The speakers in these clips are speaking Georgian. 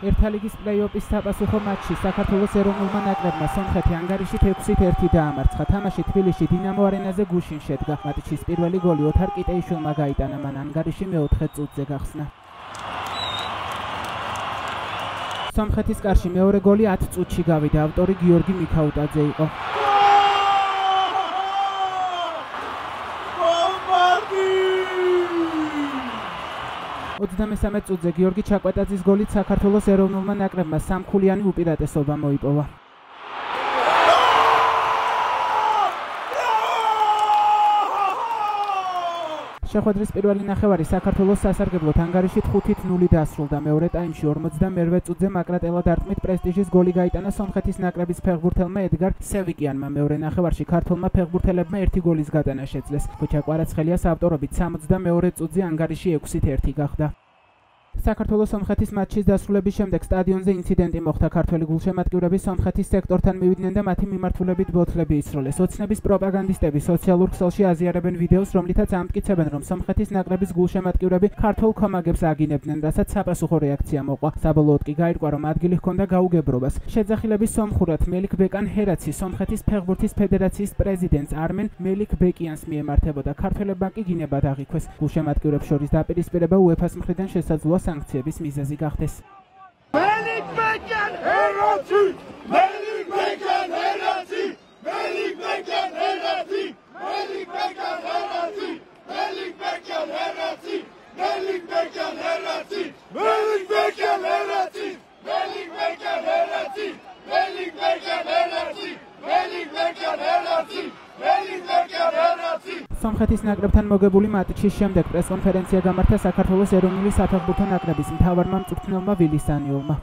ერთა ლიგის პლეი-ოფის საპასუხო მატჩში საქართველოს ეროვნულმა ნაკრებმა სომხეთი ანგარიშით 6-1 დაამარცხა. თამაში თბილისში დინამო არენაზე გუშინ შედგა. მატჩის პირველი გოლი ოთარ კიტეიშვილმა გაიტანა, მან ანგარიში მეოთხე წუთზე გახსნა. სომხეთის კარში მეორე გოლი 10 წუთში გავიდა, ავტორი გიორგი მიქაუტაძე იყო. 23 წუთზე გიორგი ჩაკვეტაძის გოლით საქართველოს ეროვნულმა ნაკრებმა სამხულიანი უპირატესობა მოიპოვა. შეხვედრის პირველი ნახევარი საქართველოს სასარგებლოდ ანგარიშით 5-0 დასრულდა. მეორე ტაიმში 42 წუთზე მაკრატელა დარტყმით პრესტიჟის გოლი გაიტანა სომხეთის ნაკრების ფეხბურთელმა ედგარ სევიკიანმა. მეორე ნახევარში ქართველმა ფეხბურთელებმა 1 გოლის გატანა შეძლეს. ქუჩა კვარაცხელიას ავტორობით 62 წუთზე ანგარიში 6-1 გახდა. საქართველოს სომხეთის მატჩის დასრულების შემდეგ სტადიონზე ინციდენტი მოხდა. ქართველი გულშემატკივრები სომხეთის სექტორთან მივიდნენ და მათი მიმართულებით ბოთლები იცროლეს. ოცნების პროპაგანდისტები სოციალურ ქსელში აზიარებენ ვიდეოს, რომლითაც ამტკიცებენ, რომ სომხეთის ნაკრების გულშემატკივრები ქართველ კომაგებს აგინებდნენ, რასაც საპასუხო რეაქცია მოყვა. საბოლოოდ კი გაირკვა, რომ ადგილი ჰქონდა გაუგებრობას. შეძახილების სომხურად მელიქ ბეკან ჰერაცი სომხეთის ფეხბურთის ფედერაციის პრეზიდენტს არმენ მელიქ ბეკიანს მიემართებოდა. ქართველებმა კი გინებად აღიქვეს. გულშემატკივრებს შორის დაპირისპირება უეფას მხრიდან შესაძლოა სანქციების მიზეზი გახდეს. მელიქ ბეკან ჰერაცი, მელიქ ბეკან ჰერაცი, მელიქ ბეკან ჰერაცი, მელიქ ბეკან ჰერაცი, მელიქ ბეკან ჰერაცი, მელიქ ბეკან ჰერაცი, მელიქ ბეკან ჰერაცი, მელიქ ბეკან ჰერაცი, მელიქ ბეკან ჰერაცი, მელიქ ბეკან ჰერაცი, მელიქ ბეკან ჰერაცი. სომხეთის ნაკრებთან მოგებული მატჩის შემდეგ პრესკონფერენცია გამართა საქართველოს ეროვნული საფეხბურთო ნაკრების მთავარმა მწვრთნელმა ვილი სანიოლმა.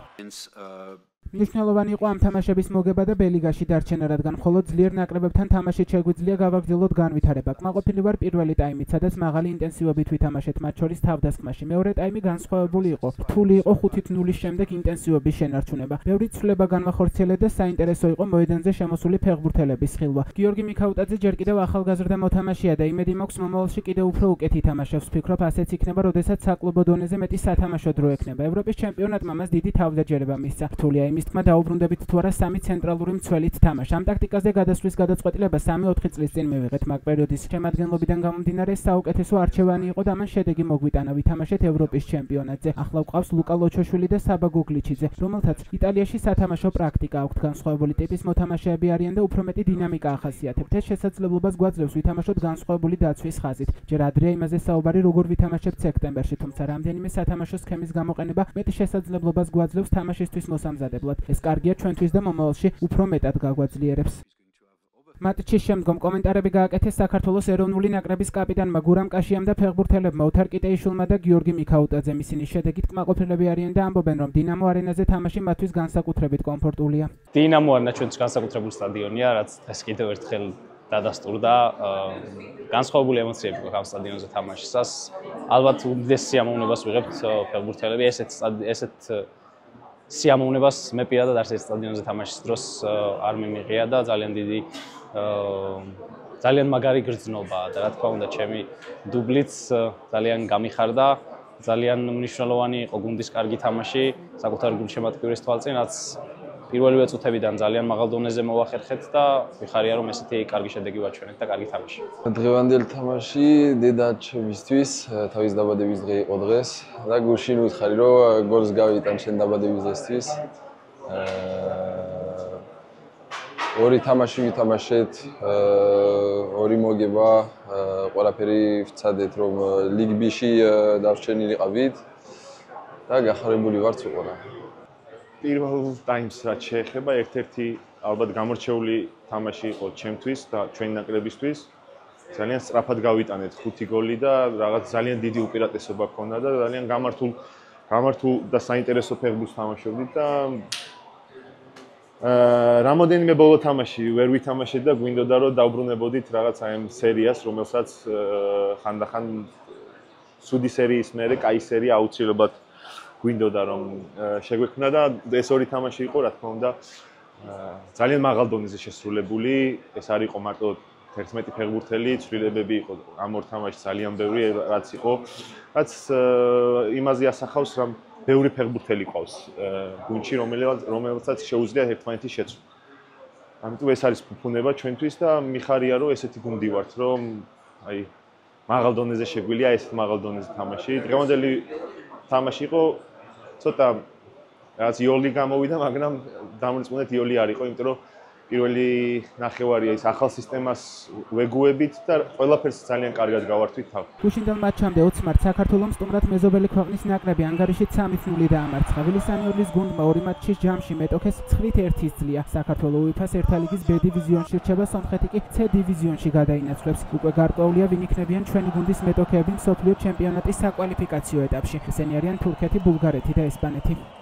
მნიშვნელოვანი იყო ამ თამაშების მოგება და ბელიგაში დარჩენა, რადგან მხოლოდ ძლიერ ნაკრებებთან თამაშით შეგვიძლია გავაგრძელოთ განვითარება. კმაყოფილი ვარ პირველი ტაიმით, სადაც მაღალი ინტენსივობით ვითამაშეთ მათ შორის თავდასხმაში. მეორე ტაიმი განსხვავებული იყო. რთული იყო 5-0-ის შემდეგ ინტენსივობის შენარჩუნება. ბევრი ცვლილება განვახორციელეთ და საინტერესო იყო მოედანზე შემოსული ფეხბურთელების ხილვა. გიორგი მიქაუტაძე ჯერ კიდევ ახალგაზრდა მოთამაშეა და იმედი მაქვს მომავალში კიდევ უფრო უკეთ ითამაშებს. ვფიქრობ, ასეც იქნება, როდესაც საკლუბო დონეზე მეტი სათამაშო დრო ექნება. ევროპის ჩემპიონატმა მას დიდი თავდაჯერება მისცა. რთულია იმის თქმა დაუბრუნდებით თუ არა 3 ცენტრალური მცველით თამაშ. ამ ტაქტიკაზე გადასვლის გადაწყვეტილება 3-4 წლის წინ მივიღეთ. მაგ პერიოდის შემადგენლობიდან გამომდინარე საუკეთესო არჩევანი იყო და მან შედეგი მოგვიტანა. ვითამაშეთ ევროპის ჩემპიონატზე. ახლა გვყავს ლუკა ლოჩოშვილი და საბა გუგლიჩიძე, რომელთაც იტალიაში სათამაშო პრაქტიკა აქვთ. განსხვავებული ტიპის მოთამაშეები არიან და უფრო მეტი დინამიკა ახასიათებთ. ეს შესაძლებლობას გვაძლევს ვითამაშოთ განსხვავებული დაცვის ხაზით. ჯერ ადრეა იმაზე საუბარი, როგორ ვითამაშებთ სექტემბერში, თუმცა რამდენიმე სათამაშო სქემის გამოყენება მეტი შესაძლებლობას გვაძლევს თამაშისთვის მოსამზადებლად. ეს კარგია ჩვენთვის და მომავალში უფრო მეტად გაგვაძლიერებს. მატჩის შემდგომ კომენტარები გააკეთეს საქართველოს ეროვნული ნაკრების კაპიტანმა გურამ კაშიამ და ფეხბურთელებმა ოთარ კიტეიშვილმა და გიორგი მიქაუტაძემ. ისინი შედეგით კმაყოფილები არიან და ამბობენ, რომ დინამო არენაზე თამაში მათთვის განსაკუთრებით კომფორტულია. დინამო აреნა ჩვენთვის განსაკუთრებული სტადიონია, რაც დღეს კიდევ ერთხელ დადასტურდა. განსხვავებული ემოციები გვაქვს ამ სტადიონზე თამაშისას. ალბათ უდიდეს სიამოვნებას ვიღებთ ფეხბურთელები, ესეთ სიამოვნებას მე პირადად არც ეს სტადიონზე თამაშის დროს არ მიმიღია და ძალიან მაგარი გრძნობაა და რა თქმა უნდა ჩემი დუბლიც ძალიან გამიხარდა. ძალიან მნიშვნელოვანი იყო გუნდის კარგი თამაში საკუთარი გულშემატკივრის თვალწინ, რაც პირველივე წუთებიდან ძალიან მაღალ დონეზე მოვახერხეთ და ვიხარია, რომ ესეთი კარგი შედეგი ვაჩვენეთ და კარგი თამაში. დღევანდელი თამაში დედაჩემისთვის თავის დაბადების დღე იყო დღეს და გუშინ ვითხარი, რომ გოლს გავიტან შენ დაბადების დღესთვის. ორი თამაში ვითამაშეთ, ორი მოგება, ყველაფერი ვცადეთ, რომ ლიგ B-ში დავრჩენილიყავით და გახარებული ვართ უყურა. პირველ ტაიმს რაც შეეხება, ერთ-ერთი ალბათ გამორჩეული თამაში იყო ჩემთვის და ჩვენი ნაკრებისთვის. ძალიან სწრაფად გავიტანეთ 5 გოლი და რაღაც ძალიან დიდი უპირატესობა ჰქონდა და ძალიან გამართულ და საინტერესო ფეხბურთს თამაშობდით და რამოდენიმე ბოლო თამაში ვერ ვითამაშეთ და გვინდოდა რომ დავბრუნებოდით რაღაც აი ამ სერიას, რომელსაც ხანდახან სუდი სერიის მერე კაი სერია აუცილებლად გვინდოდა რომ შეგვექმნა და ეს ორი თამაში იყო, რა თქმა უნდა, ძალიან მაღალ დონეზე შესრულებული. ეს არ იყო მარტო 11 ფეხბურთელი, ცვლილებები იყო ამ ორ თამაშში ძალიან ბევრი, რაც იმაზე ასახავს, რომ ბევრი ფეხბურთელი ყავს გუნდში, რომელსაც შეუძლია ერთმანეთის შეცვლა. ამიტომ ეს არის ფუფუნება ჩვენთვის და მიხარია რომ ესეთი გუნდი ვართ, რომ აი მაღალ დონეზე შეგვიძლია ეს მაღალ დონეზე თამაში. დღევანდელი თამაში იყო ცოტა რაც იოლი გამოვიდა, მაგრამ დამრწმუნეთ იოლი არ იყო, იმიტომ რომ პირველი ნახევარი ის ახალ სისტემას ვეგუებით და ყველაფერს ძალიან კარგად გავართვით თავ. გუშინდელ მატჩამდე 20 მარტს საქართველოს სტუმრად მეზობელი ქვეყნის ნაკრები ანგარიშით 3-0 დაამარცხა. ვილისანიოლის გუნდმა ორი მატჩის ჯამში მეტოქეს 9-1 ძლია. საქართველო UEFA-ს ერთა ლიგის B დივიზიონში რჩება, სომხეთი კი C დივიზიონში გადაინაცვლებს. უკვე გარკვეულია ვინ იქნებიან ჩვენი გუნდის მეტოქეები მსოფლიო ჩემპიონატის საკვალიფიკაციო ეტაპში. ესენი არიან თურქეთი, ბულგარეთი და ესპანეთი.